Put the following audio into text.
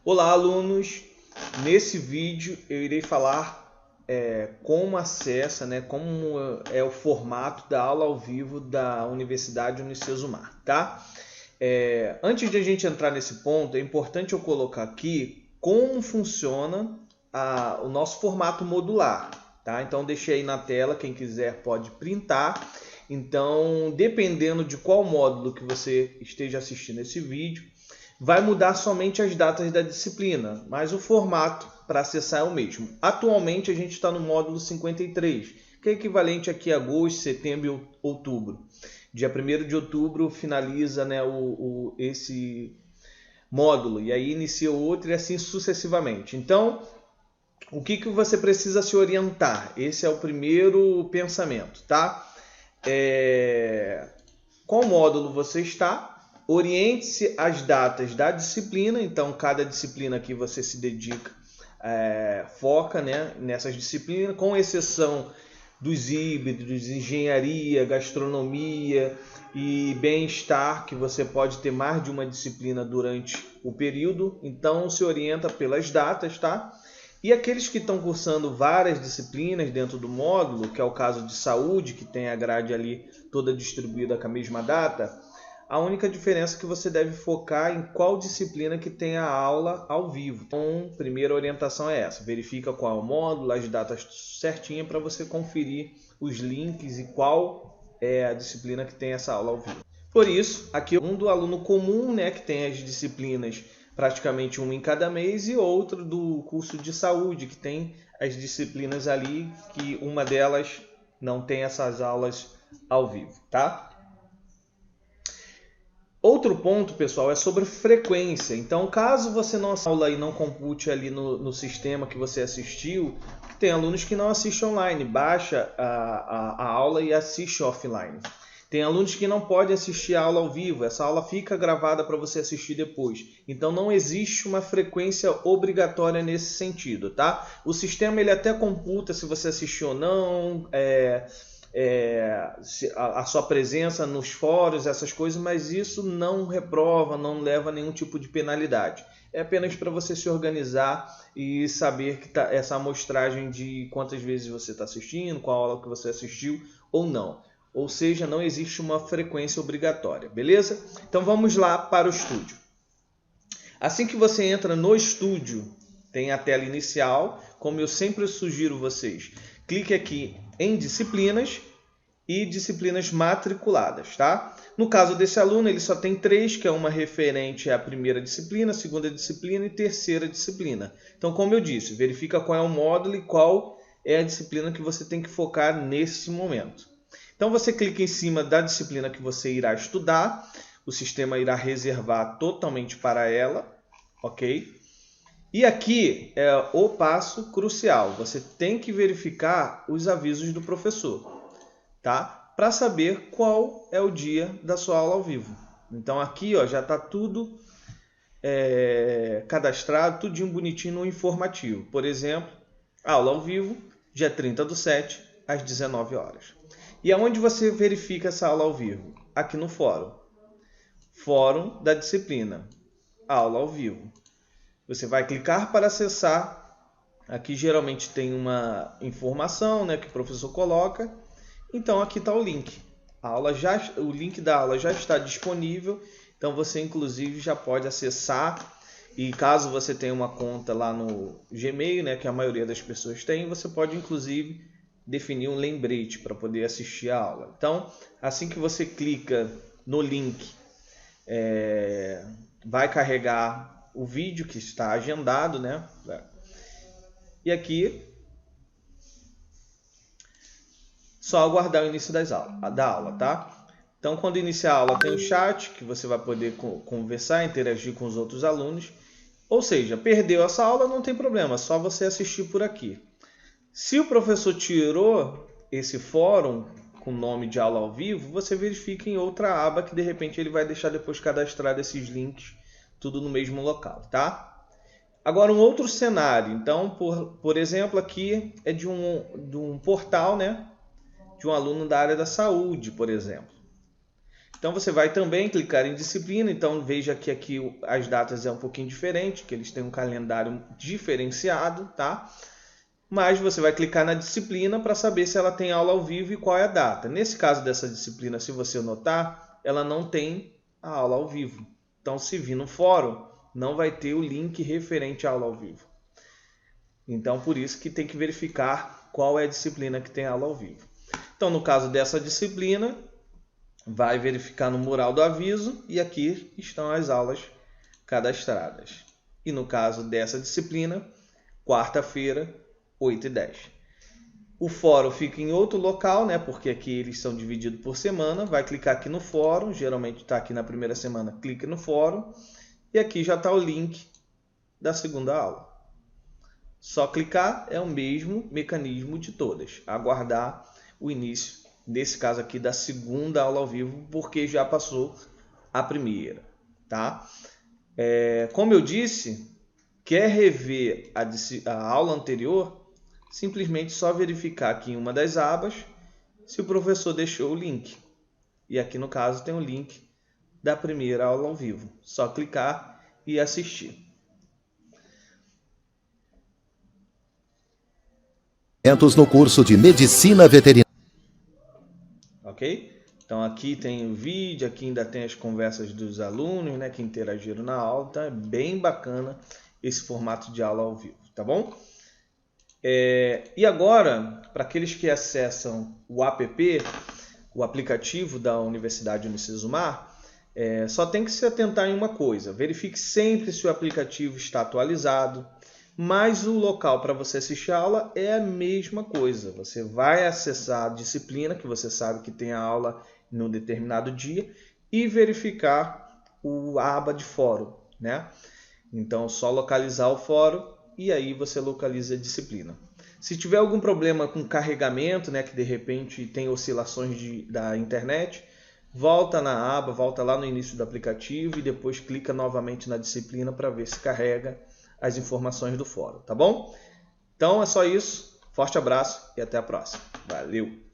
Olá, alunos! Nesse vídeo eu irei falar como acessa, como é o formato da aula ao vivo da Universidade Unicesumar, tá? Antes de a gente entrar nesse ponto, é importante eu colocar aqui como funciona o nosso formato modular, tá? Então deixei aí na tela, quem quiser pode printar. Então, dependendo de qual módulo que você esteja assistindo esse vídeo, vai mudar somente as datas da disciplina, mas o formato para acessar é o mesmo. Atualmente a gente está no módulo 53, que é equivalente aqui a agosto, setembro e outubro. Dia 1º de outubro finaliza esse módulo e aí inicia outro e assim sucessivamente. Então, o que você precisa se orientar? Esse é o primeiro pensamento, tá? Qual módulo você está? Oriente-se às datas da disciplina, então cada disciplina que você se dedica foca nessas disciplinas, com exceção dos híbridos, engenharia, gastronomia e bem-estar, que você pode ter mais de uma disciplina durante o período, então se orienta pelas datas, tá? E aqueles que estão cursando várias disciplinas dentro do módulo, que é o caso de saúde, que tem a grade ali toda distribuída com a mesma data, a única diferença é que você deve focar em qual disciplina que tem a aula ao vivo. Então, a primeira orientação é essa. Verifica qual é o módulo, as datas certinhas para você conferir os links e qual é a disciplina que tem essa aula ao vivo. Por isso, aqui um do aluno comum, que tem as disciplinas praticamente uma em cada mês, e outro do curso de saúde, que tem as disciplinas ali, que uma delas não tem essas aulas ao vivo, tá? Outro ponto, pessoal, é sobre frequência. Então, caso você não aula e não compute ali no sistema que você assistiu, tem alunos que não assistem online, baixa a aula e assiste offline. Tem alunos que não podem assistir a aula ao vivo, essa aula fica gravada para você assistir depois. Então não existe uma frequência obrigatória nesse sentido, tá? O sistema ele até computa se você assistiu ou não, a sua presença nos fóruns, essas coisas, mas isso não reprova, não leva a nenhum tipo de penalidade. É apenas para você se organizar e saber que essa amostragem de quantas vezes você está assistindo, qual aula que você assistiu ou não. Ou seja, não existe uma frequência obrigatória, beleza? Então vamos lá para o estúdio. Assim que você entra no estúdio, tem a tela inicial, como eu sempre sugiro vocês. Clique aqui em disciplinas e disciplinas matriculadas, tá? No caso desse aluno, ele só tem 3, que é uma referente à primeira disciplina, segunda disciplina e terceira disciplina. Então, como eu disse, verifica qual é o módulo e qual é a disciplina que você tem que focar nesse momento. Então você clica em cima da disciplina que você irá estudar, o sistema irá reservar totalmente para ela, ok? E aqui é o passo crucial, você tem que verificar os avisos do professor, tá? Para saber qual é o dia da sua aula ao vivo. Então aqui já está tudo cadastrado, tudinho bonitinho no informativo. Por exemplo, aula ao vivo, dia 30/7, às 19 horas. E aonde você verifica essa aula ao vivo? Aqui no fórum. Fórum da disciplina. Aula ao vivo. Você vai clicar para acessar. Aqui geralmente tem uma informação que o professor coloca. Então aqui está o link. O link da aula já está disponível. Então você inclusive já pode acessar. E caso você tenha uma conta lá no Gmail, que a maioria das pessoas tem, você pode inclusive definir um lembrete para poder assistir a aula. Então, assim que você clica no link, vai carregar o vídeo que está agendado, E aqui, só aguardar o início da aula, tá? Então, quando iniciar a aula, tem o chat, que você vai poder conversar, interagir com os outros alunos. Ou seja, perdeu essa aula, não tem problema, só você assistir por aqui. Se o professor tirou esse fórum com nome de aula ao vivo, você verifica em outra aba que de repente ele vai deixar depois cadastrado esses links tudo no mesmo local, tá? Agora um outro cenário. Então, por exemplo, aqui é de um portal, de um aluno da área da saúde, por exemplo. Então você vai também clicar em disciplina, então veja que aqui as datas é um pouquinho diferente, que eles têm um calendário diferenciado, tá? Mas você vai clicar na disciplina para saber se ela tem aula ao vivo e qual é a data. Nesse caso dessa disciplina, se você notar, ela não tem a aula ao vivo. Então, se vir no fórum, não vai ter o link referente à aula ao vivo. Então, por isso que tem que verificar qual é a disciplina que tem aula ao vivo. Então, no caso dessa disciplina, vai verificar no mural do aviso e aqui estão as aulas cadastradas. E no caso dessa disciplina, quarta-feira, 8h10. O fórum fica em outro local, né? Porque aqui eles são divididos por semana. Vai clicar aqui no fórum, geralmente está aqui na primeira semana, clica no fórum. E aqui já está o link da segunda aula. Só clicar, é o mesmo mecanismo de todas. Aguardar o início, nesse caso aqui, da segunda aula ao vivo, porque já passou a primeira, tá? Como eu disse, quer rever a aula anterior, simplesmente só verificar aqui em uma das abas se o professor deixou o link. E aqui no caso tem o link da primeira aula ao vivo. Só clicar e assistir. No curso de Medicina Veterinária. Ok? Então aqui tem o vídeo, aqui ainda tem as conversas dos alunos, né, que interagiram na aula. Então é bem bacana esse formato de aula ao vivo, tá bom? E agora, para aqueles que acessam o app, o aplicativo da Universidade Unicesumar, só tem que se atentar em uma coisa. Verifique sempre se o aplicativo está atualizado, mas o local para você assistir a aula é a mesma coisa. Você vai acessar a disciplina, que você sabe que tem a aula num determinado dia, e verificar a aba de fórum, né? Então, só localizar o fórum e aí você localiza a disciplina. Se tiver algum problema com carregamento, né, que de repente tem oscilações da internet, volta na aba, volta lá no início do aplicativo e depois clica novamente na disciplina para ver se carrega as informações do fórum, tá bom? Então é só isso. Forte abraço e até a próxima. Valeu!